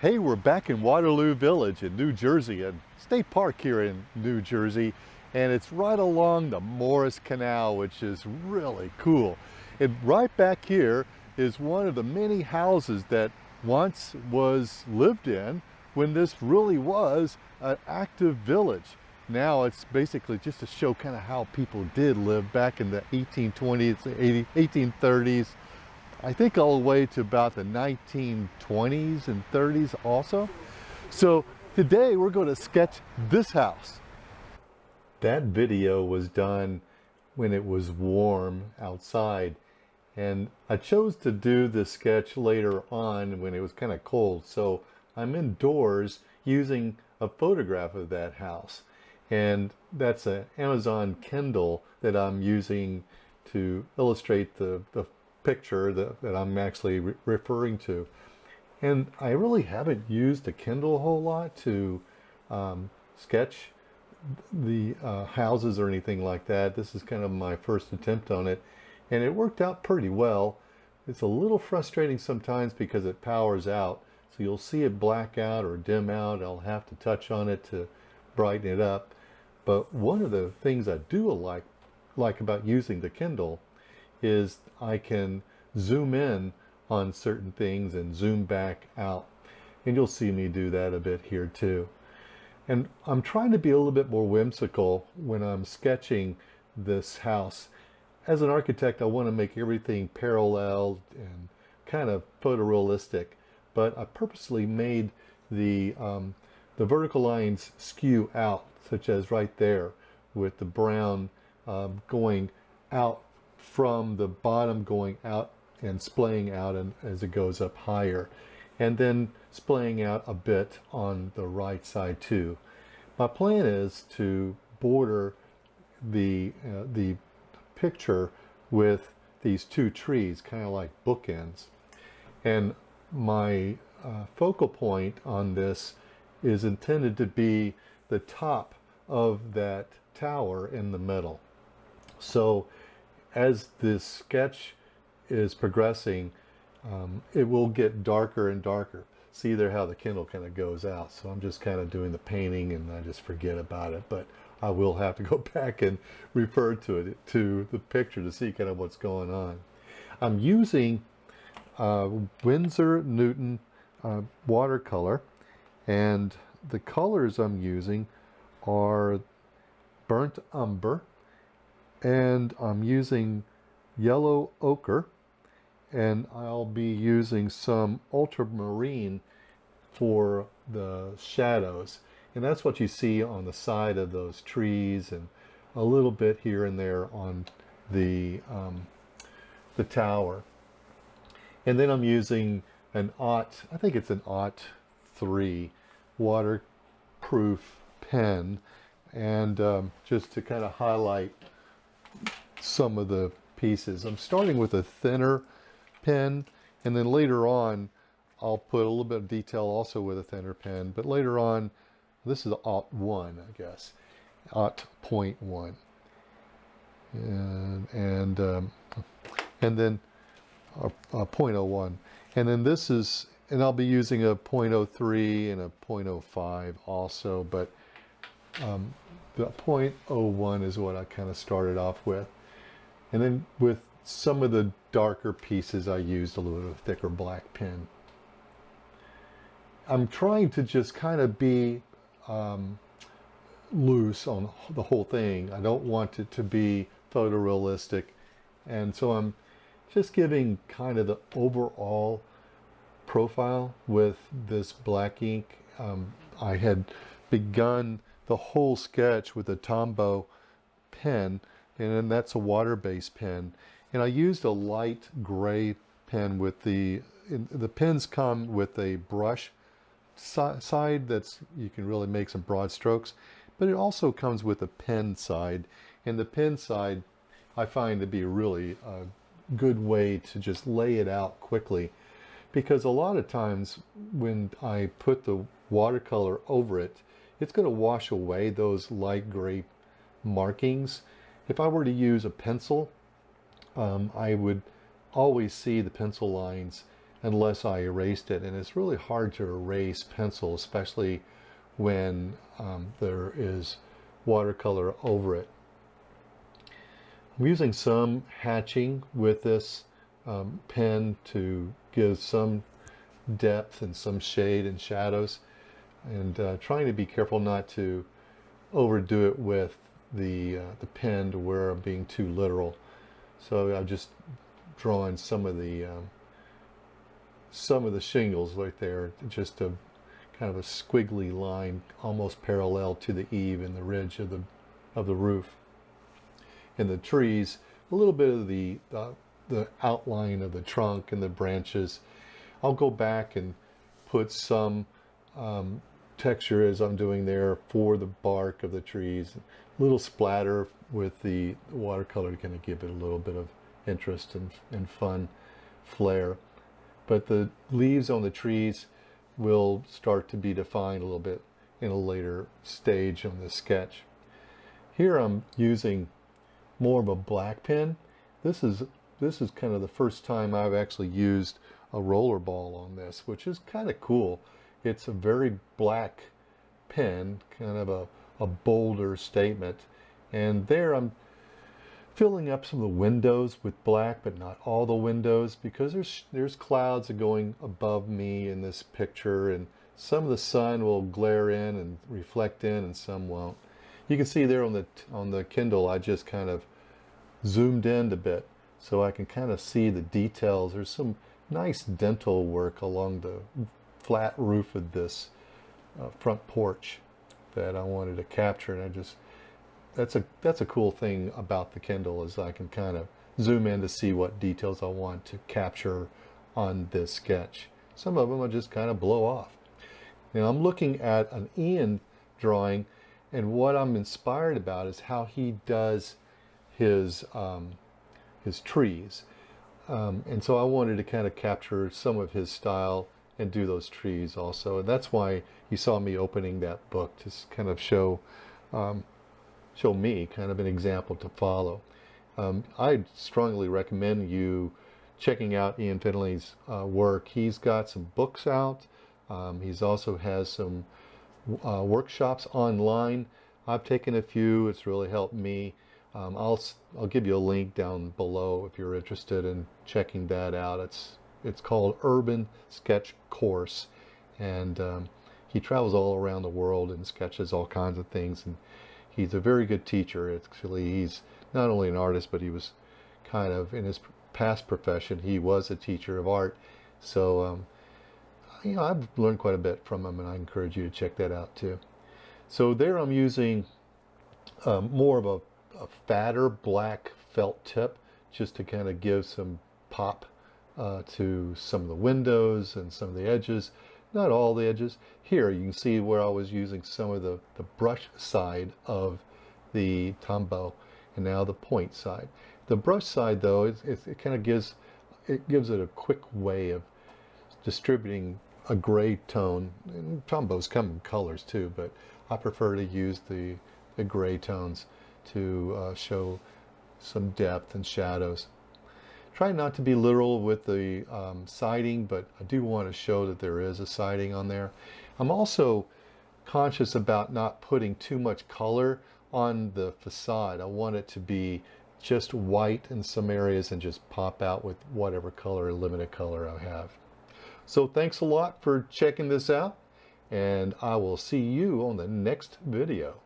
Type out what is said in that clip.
Hey, we're back in Waterloo Village in New Jersey, and State Park here in New Jersey, and it's right along the Morris Canal, which is really cool. And right back here is one of the many houses that once was lived in when this really was an active village. Now it's basically just to show kind of how people did live back in the 1820s, 1830s, I think all the way to about the 1920s and 30s also. So today we're going to sketch this house. That video was done when it was warm outside, and I chose to do the sketch later on when it was kind of cold. So I'm indoors using a photograph of that house, and that's an Amazon Kindle that I'm using to illustrate the picture that I'm actually referring to. And I really haven't used a Kindle a whole lot to sketch the houses or anything like that. This is kind of my first attempt on it, and it worked out pretty well. It's a little frustrating sometimes because it powers out, so you'll see it black out or dim out. I'll have to touch on it to brighten it up. But one of the things I do like about using the Kindle is I can zoom in on certain things and zoom back out. And you'll see me do that a bit here too. And I'm trying to be a little bit more whimsical when I'm sketching this house. As an architect, I want to make everything parallel and kind of photorealistic, but I purposely made the vertical lines skew out, such as right there with the brown going out from the bottom, going out and splaying out and as it goes up higher, and then splaying out a bit on the right side too. My plan is to border the picture with these two trees, kind of like bookends. And my focal point on this is intended to be the top of that tower in the middle. So as this sketch is progressing, it will get darker and darker. See there how the Kindle kind of goes out. So I'm just kind of doing the painting and I just forget about it, but I will have to go back and refer to it, to the picture, to see kind of what's going on. I'm using Winsor Newton watercolor, and the colors I'm using are burnt umber, and I'm using yellow ochre, and I'll be using some ultramarine for the shadows. And that's what you see on the side of those trees and a little bit here and there on the tower. And then I'm using an I think it's an 3 waterproof pen, and just to kind of highlight some of the pieces. I'm starting with a thinner pen, and then later on I'll put a little bit of detail also with a thinner pen, but later on, this is .1, I guess, .1, and then a .01, and then this is, and I'll be using a .03 and a .05 also, but the .01 is what I kind of started off with. And then with some of the darker pieces, I used a little bit of thicker black pen. I'm trying to just kind of be loose on the whole thing. I don't want it to be photorealistic. And so I'm just giving kind of the overall profile with this black ink. I had begun the whole sketch with a Tombow pen, and then that's a water-based pen. And I used a light gray pen with the pens come with a brush side that's, you can really make some broad strokes, but it also comes with a pen side. And the pen side I find to be really a good way to just lay it out quickly, because a lot of times when I put the watercolor over it, it's going to wash away those light gray markings. If I were to use a pencil, I would always see the pencil lines unless I erased it. And it's really hard to erase pencil, especially when there is watercolor over it. I'm using some hatching with this pen to give some depth and some shade and shadows, and trying to be careful not to overdo it with the pen to where I'm being too literal. So I'm just drawing some of the shingles right there, just a kind of a squiggly line, almost parallel to the eave and the ridge of the roof. And the trees, a little bit of the outline of the trunk and the branches. I'll go back and put some texture as I'm doing there for the bark of the trees. A little splatter with the watercolor to kind of give it a little bit of interest and fun flair. But the leaves on the trees will start to be defined a little bit in a later stage on the sketch. Here I'm using more of a black pen. This is kind of the first time I've actually used a roller ball on this, which is kind of cool. It's a very black pen, kind of a bolder statement. And there I'm filling up some of the windows with black, but not all the windows, because there's clouds going above me in this picture, and some of the sun will glare in and reflect in and some won't. You can see there on the Kindle, I just kind of zoomed in a bit so I can kind of see the details. There's some nice dental work along the flat roof of this front porch that I wanted to capture, and that's a cool thing about the Kindle, is I can kind of zoom in to see what details I want to capture on this sketch. Some of them I just kind of blow off. Now I'm looking at an Ian drawing, and what I'm inspired about is how he does his trees. And so I wanted to kind of capture some of his style and do those trees also. And that's why you saw me opening that book, to kind of show me kind of an example to follow. I strongly recommend you checking out Ian Fennelly's work. He's got some books out. He's also has some workshops online. I've taken a few. It's really helped me. I'll give you a link down below if you're interested in checking that out. It's called Urban Sketch Course, and he travels all around the world and sketches all kinds of things, and he's a very good teacher. Actually, he's not only an artist, but he was kind of, in his past profession, he was a teacher of art. So I've learned quite a bit from him, and I encourage you to check that out too. So there I'm using more of a fatter black felt tip, just to kind of give some pop to some of the windows and some of the edges. Not all the edges. Here you can see where I was using some of the brush side of the Tombow, and now the point side. The brush side, though, it kind of gives it a quick way of distributing a gray tone. And Tombows come in colors too, but I prefer to use the gray tones to show some depth and shadows. Try not to be literal with the siding, but I do want to show that there is a siding on there. I'm also conscious about not putting too much color on the facade. I want it to be just white in some areas and just pop out with whatever color, limited color I have. So thanks a lot for checking this out, and I will see you on the next video.